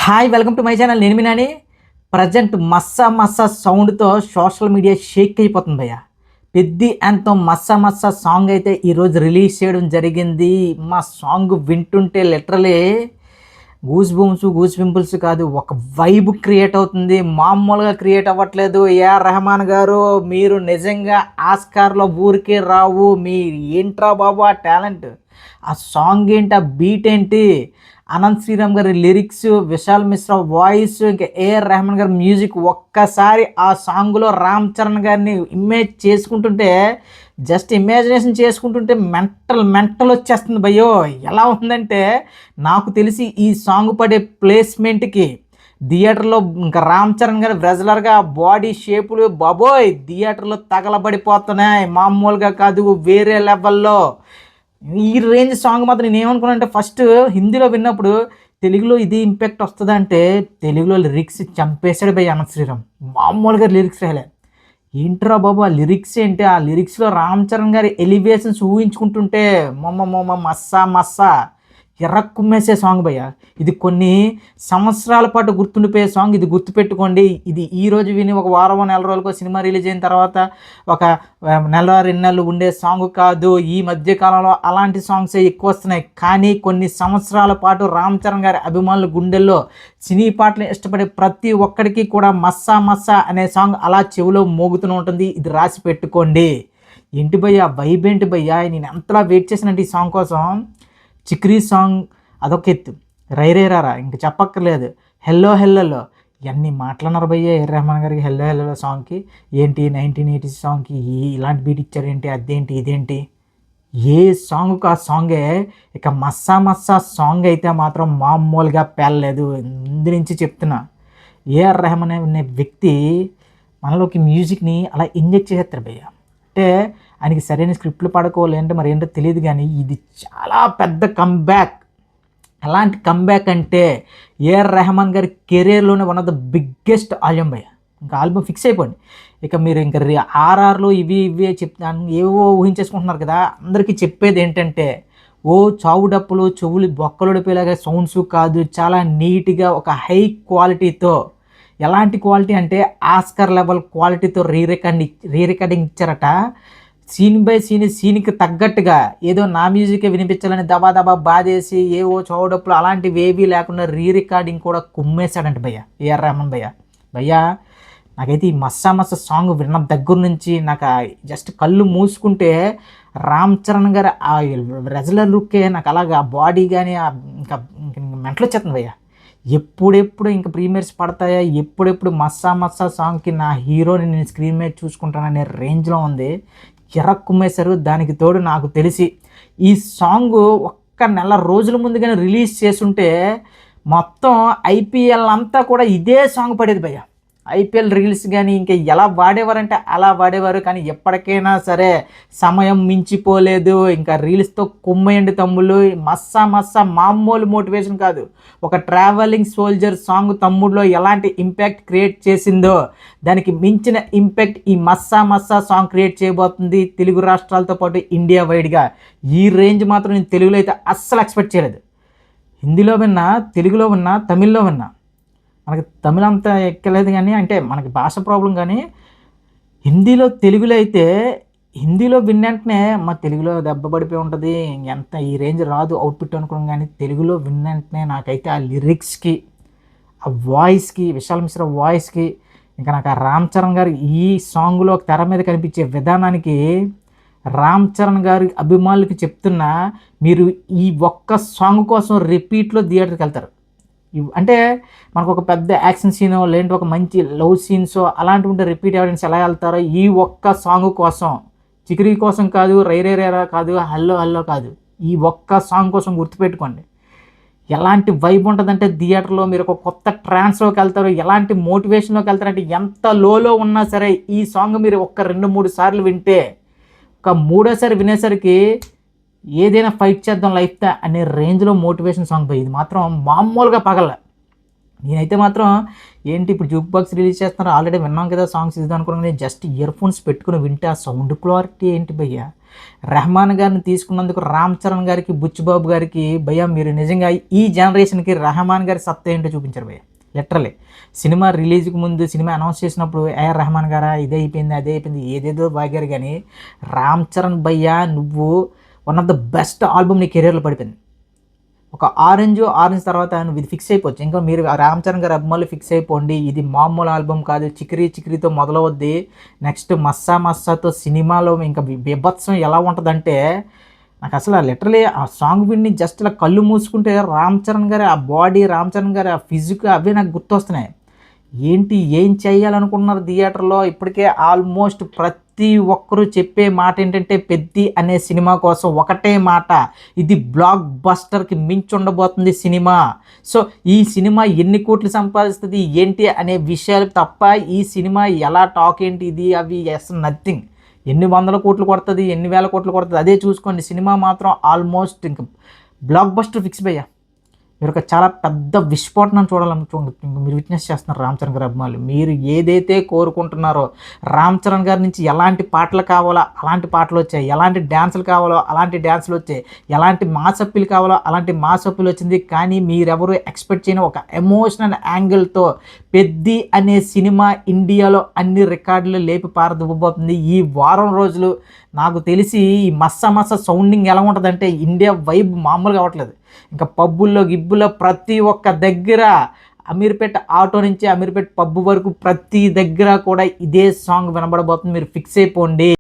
Hi welcome to my channel. నేను మీ Nani. Present మస్సా మస్సా సౌండ్తో సోషల్ మీడియా షేక్ అయిపోతుంది భయ్య. పెద్ది యాంథమ్ మస్సా మస్సా సాంగ్ అయితే ఈరోజు రిలీజ్ చేయడం జరిగింది. మా సాంగ్ వింటుంటే లిటరలీ గూస్ పింపుల్స్ కాదు, ఒక వైబ్ క్రియేట్ అవుతుంది. మామూలుగా క్రియేట్ అవ్వట్లేదు. ఏఆర్ రెహమాన్ గారు, మీరు నిజంగా ఆస్కార్లో ఊరికే రావు. మీ ఏంట్రా బాబు ఆ టాలెంట్, ఆ సాంగ్ ఏంటి, ఆ బీట్ ఏంటి, అనంత్ శ్రీరామ్ గారి లిరిక్స్, విశాల్ మిశ్రా వాయిస్, ఇంకా ఏఆర్ రెహమాన్ గారి మ్యూజిక్. ఒక్కసారి ఆ సాంగ్లో రామ్ చరణ్ గారిని ఇమేజ్ చేసుకుంటుంటే, జస్ట్ ఇమాజినేషన్ చేసుకుంటుంటే మెంటల్ వచ్చేస్తుంది భయ్యో. ఎలా ఉందంటే, నాకు తెలిసి ఈ సాంగ్ పడే ప్లేస్మెంట్కి థియేటర్లో ఇంకా రామ్ చరణ్ గారి రెగ్యులర్గా బాడీ షేపులు బాబోయ్ థియేటర్లో తగలబడిపోతున్నాయి. మామూలుగా కాదు, వేరే లెవెల్లో. ఈ రేంజ్ సాంగ్ మాత్రం నేను ఏమనుకున్నాను అంటే, ఫస్ట్ హిందీలో విన్నప్పుడు తెలుగులో ఇది ఇంపాక్ట్ వస్తుందా అంటే, తెలుగులో లిరిక్స్ చంపేశాడు భయ్య అనంత్ శ్రీరామ్. మామూలుగా లిరిక్స్ రాలే. ఏంట్రా బాబు ఆ లిరిక్స్ ఏంటి, ఆ లిరిక్స్లో రామ్ చరణ్ గారి ఎలివేషన్స్ ఊహించుకుంటుంటే మొమ్మ మస్సా మస్సా ఎర్రక్కుమ్మేసే సాంగ్ భయ్య. ఇది కొన్ని సంవత్సరాల పాటు గుర్తుండిపోయే సాంగ్. ఇది గుర్తుపెట్టుకోండి. ఇది ఈరోజు విని ఒక వారం నెల రోజులకో సినిమా రిలీజ్ అయిన తర్వాత ఒక నెల 2 నెలలు ఉండే సాంగ్ కాదు. ఈ మధ్యకాలంలో అలాంటి సాంగ్సే ఎక్కువ వస్తున్నాయి. కానీ కొన్ని సంవత్సరాల పాటు రామ్ చరణ్ గారి అభిమానుల గుండెల్లో సినీ పాటలు ఇష్టపడే ప్రతి ఒక్కడికి కూడా మస్సా మస్సా అనే సాంగ్ అలా చెవిలో మోగుతూనే ఉంటుంది. ఇది రాసి పెట్టుకోండి. ఏంటి భయ్య వైబ్ ఏంటి భయ్య, నేను ఎంతలా వెయిట్ చేసినట్టు ఈ సాంగ్ కోసం. చిక్రీ సాంగ్ అదొక ఎత్తు, రైరేరారా ఇంక చెప్పక్కర్లేదు. హెల్లో హెల్లలో ఎన్ని మాట్లాడినారు భయ్య ఏఆర్ రెహమాన్ గారికి హెల్లో హెల్లలో సాంగ్కి. ఏంటి 1980s సాంగ్కి ఇలాంటి బీట్ ఇచ్చారేంటి, అదేంటి ఇదేంటి, ఏ సాంగ్కు ఆ సాంగే. ఇక మస్సా మస్సా సాంగ్ అయితే మాత్రం మామూలుగా పేలలేదు. ముందు నుంచి చెప్తున్నా, ఏఆర్ రెహమాన్ అనే వ్యక్తి మనలోకి మ్యూజిక్ని అలా ఇంజెక్ట్ చేసేస్తారు భయ్య. అంటే ఆయనకి సరైన స్క్రిప్ట్లు పడుకోవాలంటే మరి ఏంటో తెలియదు, కానీ ఇది చాలా పెద్ద కంబ్యాక్. ఎలాంటి కంబ్యాక్ అంటే, ఏఆర్ రెహమాన్ గారి కెరీర్లోనే one of the biggest album భయ్య. ఇంకా ఆల్బమ్ ఫిక్స్ అయిపోండి. ఇక మీరు ఇంకా ఆర్ఆర్లు ఇవి చెప్తాను ఏవో ఊహించేసుకుంటున్నారు కదా. అందరికీ చెప్పేది ఏంటంటే, ఓ చావు డప్పులు చెవులు బొక్కలుడిపోయేలాగా సౌండ్స్ కాదు, చాలా నీట్గా ఒక హై క్వాలిటీతో. ఎలాంటి క్వాలిటీ అంటే, ఆస్కర్ లెవెల్ క్వాలిటీతో రీరికార్డింగ్ ఇచ్చారట. సీన్ బై సీన్కి తగ్గట్టుగా ఏదో నా మ్యూజికే వినిపించాలని దబా బాధేసి ఏవో చౌడప్పులు అలాంటివి ఏవీ లేకుండా రికార్డింగ్ కూడా కుమ్మేశాడంట భయ్య ఏఆర్ రెహమాన్ భయ్య. నాకైతే ఈ మస్సా మస్సా సాంగ్ విన్న దగ్గర నుంచి నాకు జస్ట్ కళ్ళు మూసుకుంటే రామ్ చరణ్ గారు ఆ రెగ్యులర్ లుక్కే నాకు అలాగా బాడీ కానీ ఇంకా మెంటలు వచ్చేస్తుంది భయ్య. ఎప్పుడెప్పుడు ఇంకా ప్రీమియర్స్ పడతాయా, ఎప్పుడెప్పుడు మస్సా మస్సా సాంగ్కి నా హీరోని నేను స్క్రీన్ మీద చూసుకుంటాననే రేంజ్లో ఉంది. ఎర్రక్కుమ్మేశారు. దానికి తోడు నాకు తెలిసి ఈ సాంగ్ ఒక్క నెల రోజుల ముందుగానే రిలీజ్ చేసుంటే మొత్తం ఐపీఎల్ అంతా కూడా ఇదే సాంగ్ పడేది భయ్య. ఐపీఎల్ రీల్స్ కానీ ఇంకా ఎలా వాడేవారంటే అలా వాడేవారు. కానీ ఎప్పటికైనా సరే సమయం మించిపోలేదు. ఇంకా రీల్స్తో కుమ్మేయండి తమ్ముళ్ళు. మస్సా మస్సా మామూలు మోటివేషన్ కాదు. ఒక ట్రావెలింగ్ సోల్జర్ సాంగ్ తమ్ముడులో ఎలాంటి ఇంపాక్ట్ క్రియేట్ చేసిందో దానికి మించిన ఇంపాక్ట్ ఈ మస్సా మస్సా సాంగ్ క్రియేట్ చేయబోతుంది తెలుగు రాష్ట్రాలతో పాటు ఇండియా వైడ్గా. ఈ రేంజ్ మాత్రం నేను తెలుగులో అయితే అస్సలు ఎక్స్పెక్ట్ చేయలేదు. హిందీలో విన్నా, తెలుగులో విన్నా, తమిళ్లో విన్నా. మనకి తమిళ అంత ఎక్కలేదు, కానీ అంటే మనకి భాష ప్రాబ్లం. కానీ హిందీలో తెలుగులో అయితే, హిందీలో విన్నంటనే మా తెలుగులో దెబ్బ పడిపోయి ఉంటుంది. ఎంత ఈ రేంజ్ రాదు అవుట్పుట్ అనుకున్నాం, కానీ తెలుగులో విన్నంటనే నాకైతే ఆ లిరిక్స్కి, ఆ వాయిస్కి, విశాల్ మిశ్రా వాయిస్కి, ఇంకా నాకు ఆ రామ్ చరణ్ గారు ఈ సాంగ్లో తెర మీద కనిపించే విధానానికి, రామ్ చరణ్ గారి అభిమానులకి చెప్తున్నా, మీరు ఈ ఒక్క సాంగ్ కోసం రిపీట్లో థియేటర్కి వెళ్తారు. అంటే మనకు ఒక పెద్ద యాక్షన్ సీనో లేదంటే ఒక మంచి లవ్ సీన్సో అలాంటివి ఉంటే రిపీట్ ఎవిడెన్స్ ఎలా వెళ్తారో, ఈ ఒక్క సాంగ్ కోసం, చికిరీ కోసం కాదు, రైరేరా కాదు, హల్లో హల్లో కాదు, ఈ ఒక్క సాంగ్ కోసం గుర్తుపెట్టుకోండి. ఎలాంటి వైబ్ ఉంటుందంటే థియేటర్లో మీరు ఒక కొత్త ట్రాన్స్లోకి వెళ్తారు. ఎలాంటి మోటివేషన్లోకి వెళ్తారంటే, ఎంత లోలో ఉన్నా సరే ఈ సాంగ్ మీరు ఒక్క 2-3 సార్లు వింటే, ఒక మూడోసారి వినేసరికి ఏదైనా ఫైట్ చేద్దాం లైఫ్తో అనే రేంజ్లో మోటివేషన్ సాంగ్ పోయి. ఇది మాత్రం మామూలుగా పగల. నేనైతే మాత్రం ఏంటి ఇప్పుడు జూక్ బాక్స్ రిలీజ్ చేస్తున్నారు, ఆల్రెడీ విన్నాం కదా సాంగ్స్ ఇది అనుకున్నాను. జస్ట్ ఇయర్ ఫోన్స్ పెట్టుకుని వింటే ఆ సౌండ్ క్లారిటీ ఏంటి భయ్య, రెహమాన్ గారిని తీసుకున్నందుకు రామ్ చరణ్ గారికి, బుచ్చిబాబు గారికి భయ్యా మీరు నిజంగా ఈ జనరేషన్కి రెహమాన్ గారి సత్తా ఏంటో చూపించారు భయ్య. లిటరలీ సినిమా రిలీజ్కి ముందు సినిమా అనౌన్స్ చేసినప్పుడు రెహమాన్ గారా ఇదే అయిపోయింది అదే అయిపోయింది ఏదేదో బాగారు, కానీ రామ్ చరణ్ భయ్యా నువ్వు one of the best album నీ కెరీర్లో పడిపోయింది. ఒక ఆరెంజ్ తర్వాత నువ్వు ఇది ఫిక్స్ అయిపోవచ్చు. ఇంకా మీరు రామ్ చరణ్ గారి అభిమానులు ఫిక్స్ అయిపోండి, ఇది మామూలు ఆల్బమ్ కాదు, చికిరి చికిరితో మొదలవుద్ది, నెక్స్ట్ మస్సా మస్సాతో సినిమాలో ఇంకా బీభత్సం ఎలా ఉంటుందంటే నాకు అసలు లిటరలీ ఆ సాంగ్ విని జస్ట్ ఇలా కళ్ళు మూసుకుంటే రామ్ చరణ్ గారి ఆ బాడీ, రామ్ చరణ్ గారి ఆ ఫిజిక్ అవే నాకు గుర్తొస్తున్నాయి. ఏంటి ఏం చేయాలనుకుంటున్నారు థియేటర్లో? ఇప్పటికే ఆల్మోస్ట్ ప్రతి ఒక్కరూ చెప్పే మాట ఏంటంటే పెద్ది అనే సినిమా కోసం ఒకటే మాట, ఇది బ్లాక్ బస్టర్కి మించి ఉండబోతుంది సినిమా. సో ఈ సినిమా ఎన్ని కోట్లు సంపాదిస్తుంది ఏంటి అనే విషయాలు తప్ప ఈ సినిమా ఎలా టాక్ ఏంటి ఇది అవి అసలు నథింగ్. ఎన్ని వందల కోట్లు కొడుతుంది, ఎన్ని వేల కోట్లు కొడుతుంది అదే చూసుకోండి. సినిమా మాత్రం ఆల్మోస్ట్ ఇంకా బ్లాక్ బస్టర్ ఫిక్స్ భయ్యా. మీరు ఒక చాలా పెద్ద విస్ఫోటనం మీరు విట్నెస్ చేస్తున్నారు రామ్ చరణ్ గారి అభిమానులు. మీరు ఏదైతే కోరుకుంటున్నారో రామ్ చరణ్ గారి నుంచి ఎలాంటి పాటలు కావాలో అలాంటి పాటలు వచ్చాయి, ఎలాంటి డ్యాన్సులు కావాలో అలాంటి డ్యాన్సులు వచ్చాయి, ఎలాంటి మాస్ అప్పీలు కావాలో అలాంటి మాస్ అప్పీలు వచ్చింది. కానీ మీరెవరు ఎక్స్పెక్ట్ చేయని ఒక ఎమోషనల్ యాంగిల్తో పెద్ది అనే సినిమా ఇండియాలో అన్ని రికార్డులు లేపి పారదొబ్బబోతుంది ఈ వారం రోజులు. నాకు తెలిసి ఈ మస్స సౌండింగ్ ఎలా ఉంటుందంటే ఇండియా వైబ్ మామూలుగా అవ్వట్లేదు. ఇంకా పబ్బుల్లో గిబ్బుల్లో ప్రతి ఒక్క దగ్గర అమీర్పేట ఆటో నుంచి అమీర్పేట పబ్బు వరకు ప్రతి దగ్గర కూడా ఇదే సాంగ్ వినబడబోతుంది. మీరు ఫిక్స్ అయిపోండి.